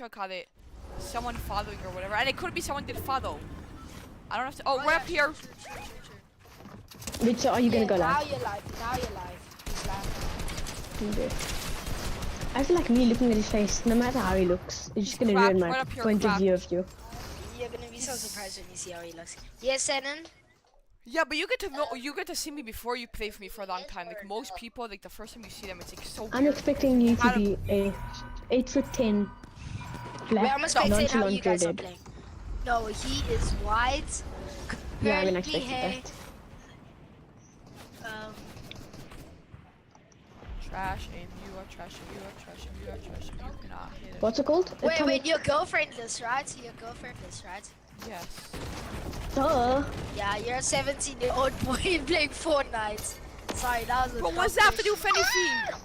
what call it, someone following or whatever, and it could be someone did follow. I don't have to. Oh, we're up here. True. Which are you gonna go now live? you're live. Now you're live. He's live. Okay. I feel like me looking at his face, no matter how he looks, it's just gonna ruin my Right up here, point of view of you. You're gonna be so surprised when you see how he looks. Yes, Senan? Yeah, but you get to know, you get to see me before you play for me for a long time. Like most people, like the first time you see them, it's like so I'm weird. expecting you to be a 8'10" Wait, black, I'm expecting how you nonchalant guys are redhead. playing. No, he is white. Yeah, I mean, I curly expected hair, that. Trash and you are trash and you are trash and you are trash and you cannot hit it. What's it called? Wait, you're girlfriendless, right? You're girlfriendless, right? Yes. Duh. Yeah, you're a 17-year-old boy playing Fortnite. Sorry, that was a But what's that have to do with anything?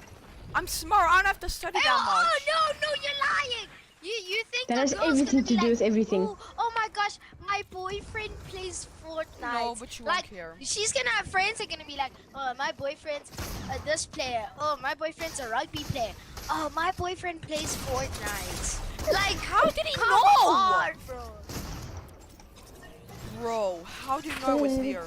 I'm smart. I don't have to study that much. Oh no, you're lying. You think That has the girl's everything gonna be to do like, with everything. Oh my gosh, my boyfriend plays Fortnite. No, but you won't care. She's gonna have friends that are gonna be like, oh, my boyfriend's this player. Oh, my boyfriend's a rugby player. Oh, my boyfriend plays Fortnite. Like, How did he come know? on, bro. Bro, how do you know I was there?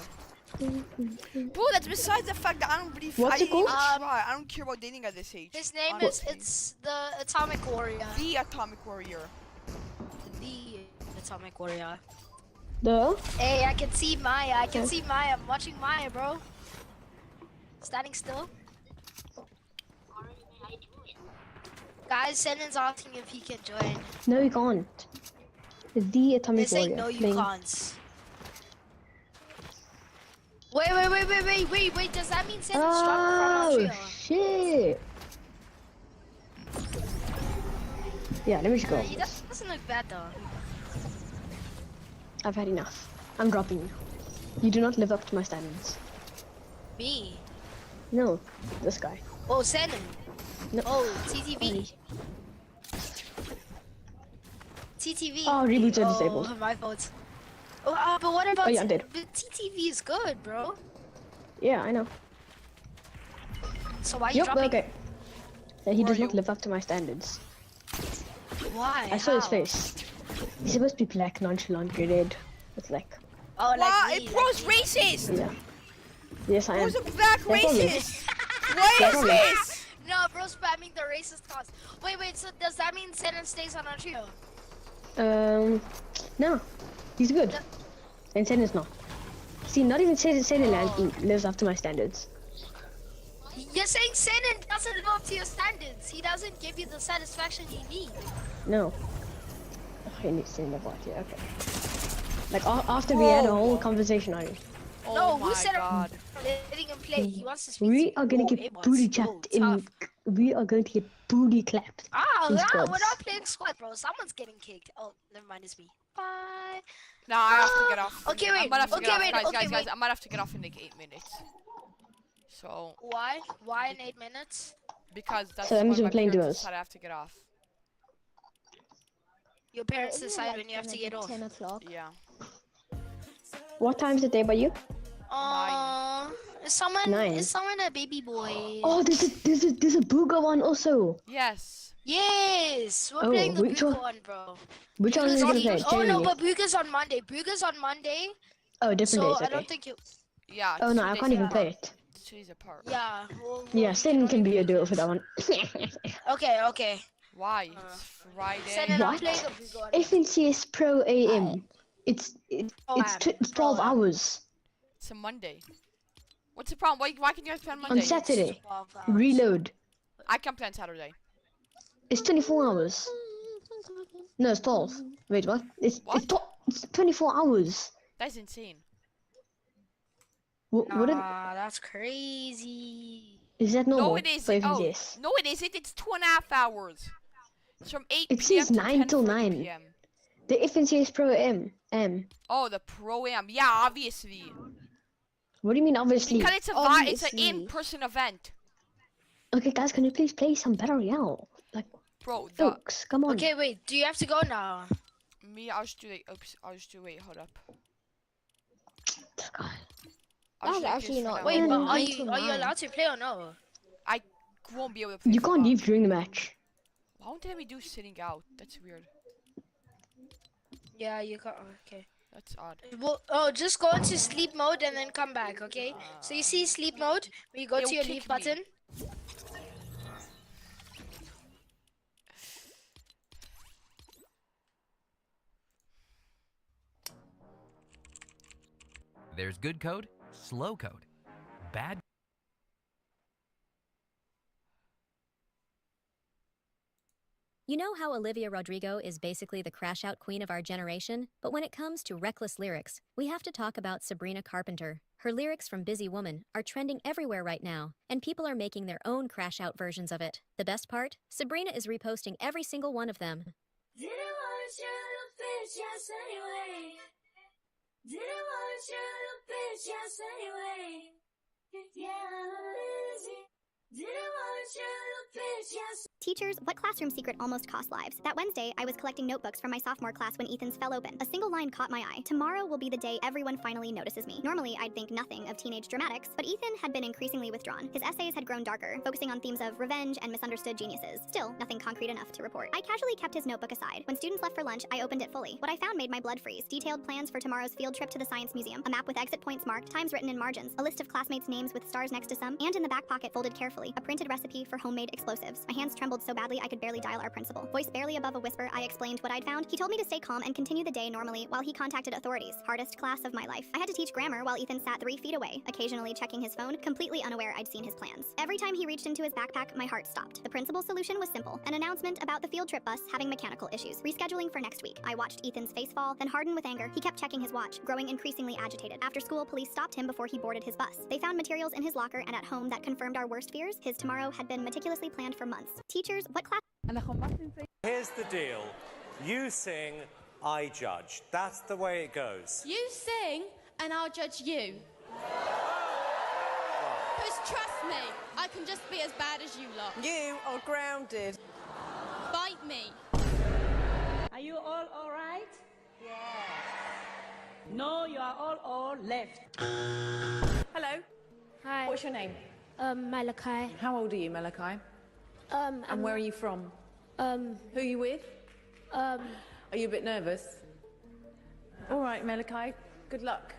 Bro, that's besides the fact that I don't really. What's I it called? try. I don't care about dating at this age. His name honestly. it's the Atomic Warrior. The Atomic Warrior. The Atomic Warrior. Duh. Hey, I can see Maya. I can see Maya. I'm watching Maya, bro. Standing still. Guys, Senan's asking if he can join. No, you can't. The They're Atomic saying Warrior. no, you playing- can't. Wait. Does that mean Senan's dropped Oh, from our trio? shit. Yeah, let me just go. He doesn't look bad though. I've had enough. I'm dropping you. You do not live up to my standards. Me? No, this guy. Oh, Senan. No. Oh, TTV. TTV. Oh, reboots are disabled. Oh, my fault. Oh, but what about? Oh, yeah, I'm dead. But TTV is good, bro. Yeah, I know. So why are you Yup, dropping? okay. Yeah, he Who does are not you? live up to my standards. Why? I saw his How? face. He's supposed to be black, nonchalant, red. It's like, Oh, like What? me, It bro's like me. racist. yeah. Yes, I am. Bro's a black Yeah, probably. racist. What is probably. this? No, bro, spamming the racist cause. Wait, so does that mean Senan stays on our trio? No. He's good. And Sen is not. See, not even Sen lives up to my standards. You're saying Senan doesn't live up to your standards. He doesn't give you the satisfaction you need. No. Okay, I need to send that bot here, okay. Like, after we had a whole conversation on it. Oh No, my who said god. I'm letting him play? He wants to speak We to are gonna Oh, get it was booty so clapped in. tough. We are going to get booty clapped. Ah, in yeah, we're squads. not playing squad, bro. Someone's getting kicked. Oh, never mind, it's me. Bye. No, I have to get off. Okay, I wait, might have to okay, get off. wait, Guys, okay, guys, wait. I might have to get off in like 8 minutes. So, Why? Why in 8 minutes? because that's So that means when we're my playing parents duos. decide I have to get off. Your parents decide when you have to get off. 10 o'clock. Yeah. What time's it there by you? Is someone 9. is someone a baby boy? Oh, there's a booger one also. Yes. Yes, we're Oh, playing the which Booga one? one, bro. Which one are we gonna play? Oh no, Jeremy? but Booga's on Monday. Booga's on Monday, Oh, different so days, I okay. don't think you. Yeah. Oh it's no, 2 I days can't even apart. play it. It's 2 days apart. Yeah. Yeah, Sin can be a duo for that one. Okay. Why? It's Friday. Send it. I'll What? play the Booga one. FNCS Pro AM. It's Pro-Am, it's 12 Pro-Am. hours It's a Monday. What's the problem? Why can you guys play on Monday? on Saturday. 12 hours. Reload. I can play on Saturday. It's 24 hours. No, it's 12. Wait, what? It's 24 hours. That's insane. What That's crazy. is that normal? No, it for isn't. Oh, FNCS? no, it isn't. It's 2.5 hours. It's from 8 It p.m. says to 9 till 10:30 9. p.m. The FNCS Pro AM. Oh, the Pro-Am. Yeah, obviously. What do you mean, obviously? Because it's it's an Obviously. in-person event. Okay, guys, can you please play some Battle Royale? Like, Bro, folks, come on. Okay, wait. Do you have to go now? I'll just do like, oops, wait, hold up. God. I'll just That's do actually this for not- now. Wait, but Mm, are 9 you till are you 9. allowed to play or no? I won't be able to play You for can't long. leave during the match. Why won't they let me do sitting out? That's weird. Yeah, you got. Okay. That's odd. Well, oh, just go into sleep mode and then come back, okay? So you see sleep mode, where you go It to will your kick leave me. button. There's good code, slow code, bad. You know how Olivia Rodrigo is basically the crash out queen of our generation? But when it comes to reckless lyrics, we have to talk about Sabrina Carpenter. Her lyrics from Busy Woman are trending everywhere right now, and people are making their own crash out versions of it. The best part? Sabrina is reposting every single one of them. Didn't want you to bitch yes anyway. Didn't want you to bitch yes anyway. Yeah, I'm busy. Didn't want you to bitch yes. Teachers, what classroom secret almost cost lives? That Wednesday, I was collecting notebooks from my sophomore class when Ethan's fell open. A single line caught my eye. Tomorrow will be the day everyone finally notices me. Normally, I'd think nothing of teenage dramatics, but Ethan had been increasingly withdrawn. His essays had grown darker, focusing on themes of revenge and misunderstood geniuses. Still, nothing concrete enough to report. I casually kept his notebook aside. When students left for lunch, I opened it fully. What I found made my blood freeze. Detailed plans for tomorrow's field trip to the Science Museum, a map with exit points marked, times written in margins, a list of classmates' names with stars next to some, and in the back pocket folded carefully, a printed recipe for homemade explosives. My hands trembled so badly I could barely dial our principal. Voice barely above a whisper, I explained what I'd found. He told me to stay calm and continue the day normally while he contacted authorities. Hardest class of my life. I had to teach grammar while Ethan sat 3 feet away, occasionally checking his phone, completely unaware I'd seen his plans. Every time he reached into his backpack, my heart stopped. The principal's solution was simple. An announcement about the field trip bus having mechanical issues. Rescheduling for next week. I watched Ethan's face fall, then harden with anger. He kept checking his watch, growing increasingly agitated. After school, police stopped him before he boarded his bus. They found materials in his locker and at home that confirmed our worst fears. His tomorrow had been meticulously planned for months. Teachers, what class? Here's the deal. You sing, I judge. That's the way it goes. You sing and I'll judge you. Because trust me, I can just be as bad as you lot. You are grounded. Bite me. Are you all right? Yes. No, you are all left. Hello. Hi. What's your name? Malachi. How old are you, Malachi? And where are you from? Who are you with? Are you a bit nervous? All right, Malachi. Good luck.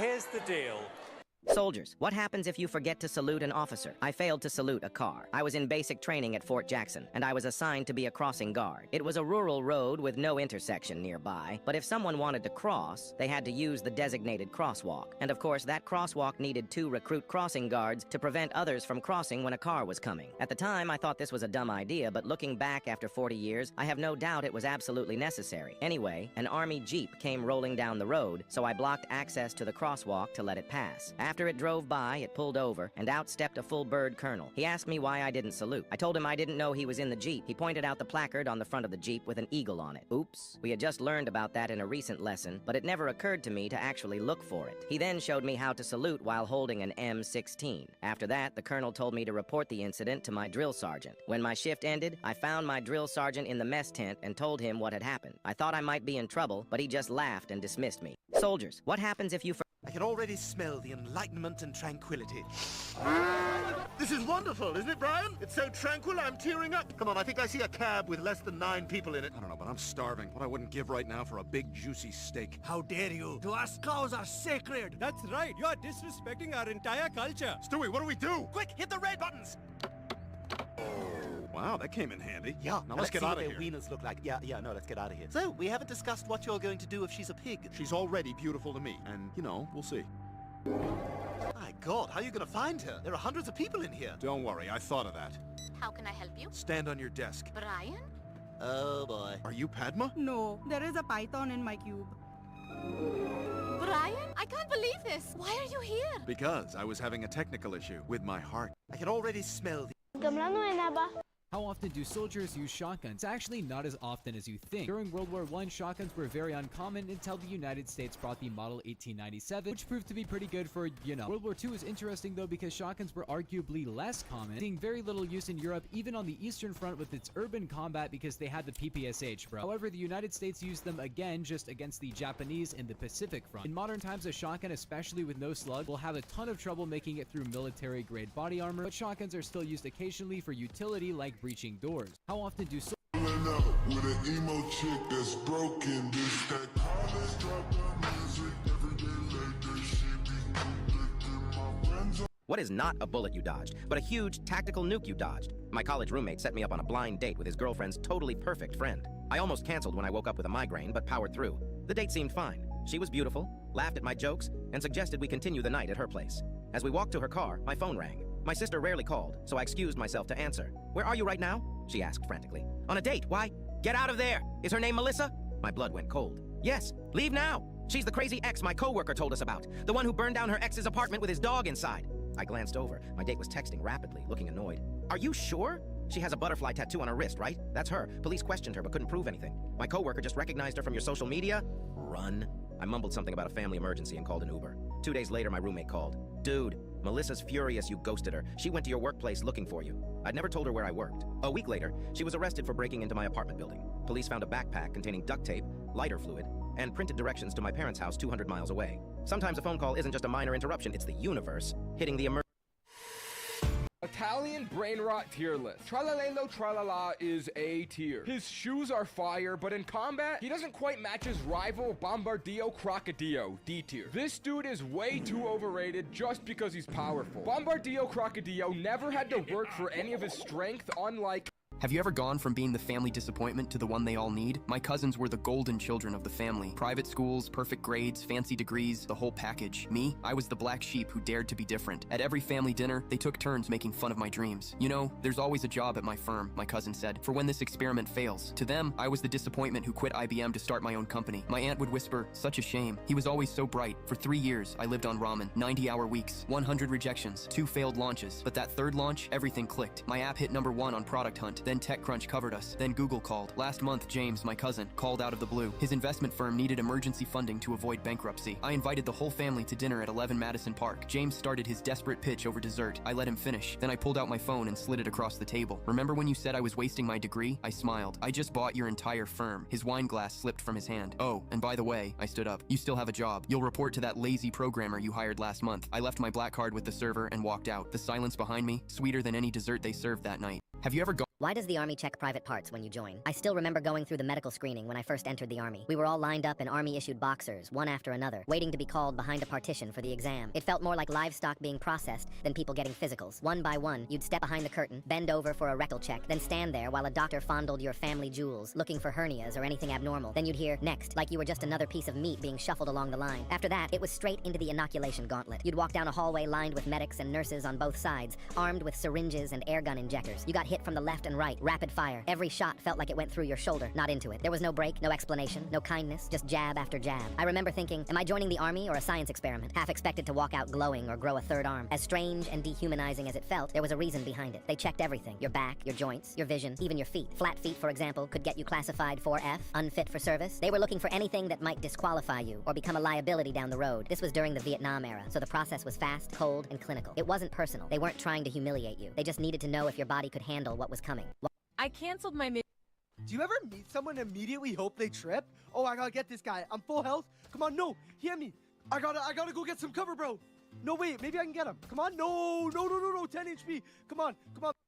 Here's the deal. Soldiers, what happens if you forget to salute an officer? I failed to salute a car. I was in basic training at Fort Jackson, and I was assigned to be a crossing guard. It was a rural road with no intersection nearby, but if someone wanted to cross, they had to use the designated crosswalk. And of course, that crosswalk needed 2 recruit crossing guards to prevent others from crossing when a car was coming. At the time, I thought this was a dumb idea, but looking back after 40 years, I have no doubt it was absolutely necessary. Anyway, an army jeep came rolling down the road, so I blocked access to the crosswalk to let it pass. After it drove by, it pulled over, and out stepped a full-bird colonel. He asked me why I didn't salute. I told him I didn't know he was in the Jeep. He pointed out the placard on the front of the Jeep with an eagle on it. Oops. We had just learned about that in a recent lesson, but it never occurred to me to actually look for it. He then showed me how to salute while holding an M16. After that, the colonel told me to report the incident to my drill sergeant. When my shift ended, I found my drill sergeant in the mess tent and told him what had happened. I thought I might be in trouble, but he just laughed and dismissed me. Soldiers, what happens if you I can already smell the enlightenment and tranquility. This is wonderful, isn't it, Brian? It's so tranquil, I'm tearing up. Come on, I think I see a cab with less than 9 people in it. I don't know, but I'm starving. What I wouldn't give right now for a big, juicy steak. How dare you? To us, cows are sacred. That's right. You are disrespecting our entire culture. Stewie, what do we do? Quick, hit the red buttons. Wow, that came in handy. Yeah, now let's get out of here. Let's see what their wieners look like. Yeah, no, let's get out of here. So, we haven't discussed what you're going to do if she's a pig. She's already beautiful to me, and, you know, we'll see. My God, how are you going to find her? There are hundreds of people in here. Don't worry, I thought of that. How can I help you? Stand on your desk. Brian? Oh, boy. Are you Padma? No, there is a python in my cube. Brian? I can't believe this. Why are you here? Because I was having a technical issue with my heart. I can already smell the... How often do soldiers use shotguns? It's actually not as often as you think. During World War I, shotguns were very uncommon until the United States brought the Model 1897, which proved to be pretty good for, you know. World War II is interesting though because shotguns were arguably less common, seeing very little use in Europe, even on the Eastern Front with its urban combat because they had the PPSH, bro. However, the United States used them again just against the Japanese in the Pacific Front. In modern times, a shotgun, especially with no slug, will have a ton of trouble making it through military-grade body armor, but shotguns are still used occasionally for utility like breaching doors. How often do with an emo chick that's broken, this that college drop the music every day like that shit be my friends. What is not a bullet you dodged, but a huge tactical nuke you dodged? My college roommate set me up on a blind date with his girlfriend's totally perfect friend. I almost canceled when I woke up with a migraine, but powered through. The date seemed fine. She was beautiful, laughed at my jokes, and suggested we continue the night at her place. As we walked to her car, my phone rang. My sister rarely called, so I excused myself to answer. "Where are you right now?" she asked frantically. "On a date. Why?" "Get out of there! Is her name Melissa?" My blood went cold. "Yes, leave now! She's the crazy ex my coworker told us about. The one who burned down her ex's apartment with his dog inside." I glanced over. My date was texting rapidly, looking annoyed. "Are you sure? She has a butterfly tattoo on her wrist, right? That's her. Police questioned her but couldn't prove anything. My coworker just recognized her from your social media. Run." I mumbled something about a family emergency and called an Uber. 2 days later, my roommate called. "Dude, Melissa's furious you ghosted her. She went to your workplace looking for you." I'd never told her where I worked. A week later, she was arrested for breaking into my apartment building. Police found a backpack containing duct tape, lighter fluid, and printed directions to my parents' house 200 miles away. Sometimes a phone call isn't just a minor interruption, it's the universe hitting the emergency. Italian brain rot tier list. Tralalelo Tralala is A tier. His shoes are fire, but in combat, he doesn't quite match his rival Bombardillo Crocodillo, D tier. This dude is way too overrated just because he's powerful. Bombardillo Crocodillo never had to work for any of his strength, unlike... Have you ever gone from being the family disappointment to the one they all need? My cousins were the golden children of the family. Private schools, perfect grades, fancy degrees, the whole package. Me, I was the black sheep who dared to be different. At every family dinner, they took turns making fun of my dreams. "You know, there's always a job at my firm," my cousin said, "for when this experiment fails." To them, I was the disappointment who quit IBM to start my own company. My aunt would whisper, "Such a shame. He was always so bright." For 3 years, I lived on ramen, 90-hour weeks, 100 rejections, 2 failed launches. But that third launch, everything clicked. My app hit #1 on Product Hunt. Then TechCrunch covered us. Then Google called. Last month, James, my cousin, called out of the blue. His investment firm needed emergency funding to avoid bankruptcy. I invited the whole family to dinner at 11 Madison Park. James started his desperate pitch over dessert. I let him finish. Then I pulled out my phone and slid it across the table. "Remember when you said I was wasting my degree?" I smiled. "I just bought your entire firm." His wine glass slipped from his hand. "Oh, and by the way," I stood up, "you still have a job. You'll report to that lazy programmer you hired last month." I left my black card with the server and walked out. The silence behind me, sweeter than any dessert they served that night. Have you ever gone? Why does the Army check private parts when you join? I still remember going through the medical screening when I first entered the Army. We were all lined up in Army-issued boxers, one after another, waiting to be called behind a partition for the exam. It felt more like livestock being processed than people getting physicals. One by one, you'd step behind the curtain, bend over for a rectal check, then stand there while a doctor fondled your family jewels, looking for hernias or anything abnormal. Then you'd hear, "Next," like you were just another piece of meat being shuffled along the line. After that, it was straight into the inoculation gauntlet. You'd walk down a hallway lined with medics and nurses on both sides, armed with syringes and airgun injectors. You got hit from the left and right, rapid fire. Every shot felt like it went through your shoulder, not into it. There was no break, no explanation, no kindness, just jab after jab. I remember thinking, am I joining the Army or a science experiment? Half expected to walk out glowing or grow a third arm. As strange and dehumanizing as it felt, there was a reason behind it. They checked everything. Your back, your joints, your vision, even your feet. Flat feet, for example, could get you classified 4F, unfit for service. They were looking for anything that might disqualify you or become a liability down the road. This was during the Vietnam era, so the process was fast, cold, and clinical. It wasn't personal. They weren't trying to humiliate you. They just needed to know if your body could handle what was coming. I canceled my Do you ever meet someone and immediately hope they trip? "Oh, I gotta get this guy. I'm full health. Come on, no, hear me. I gotta go get some cover, bro. No, wait, maybe I can get him. Come on, no, 10 HP. Come on.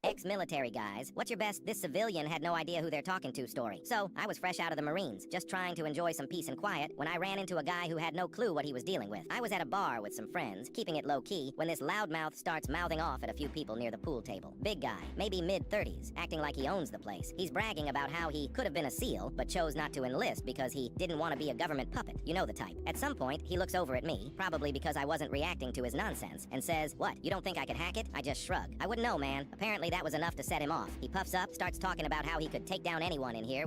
Ex-military guys, what's your best "this civilian had no idea who they're talking to" story? So, I was fresh out of the Marines, just trying to enjoy some peace and quiet, when I ran into a guy who had no clue what he was dealing with. I was at a bar with some friends, keeping it low-key, when this loudmouth starts mouthing off at a few people near the pool table. Big guy, maybe mid-30s, acting like he owns the place. He's bragging about how he could have been a SEAL, but chose not to enlist because he didn't want to be a government puppet. You know the type. At some point, he looks over at me, probably because I wasn't reacting to his nonsense, and says, "What, you don't think I could hack it?" I just shrug. I wouldn't know, man. Apparently that was enough to set him off. He puffs up, starts talking about how he could take down anyone in here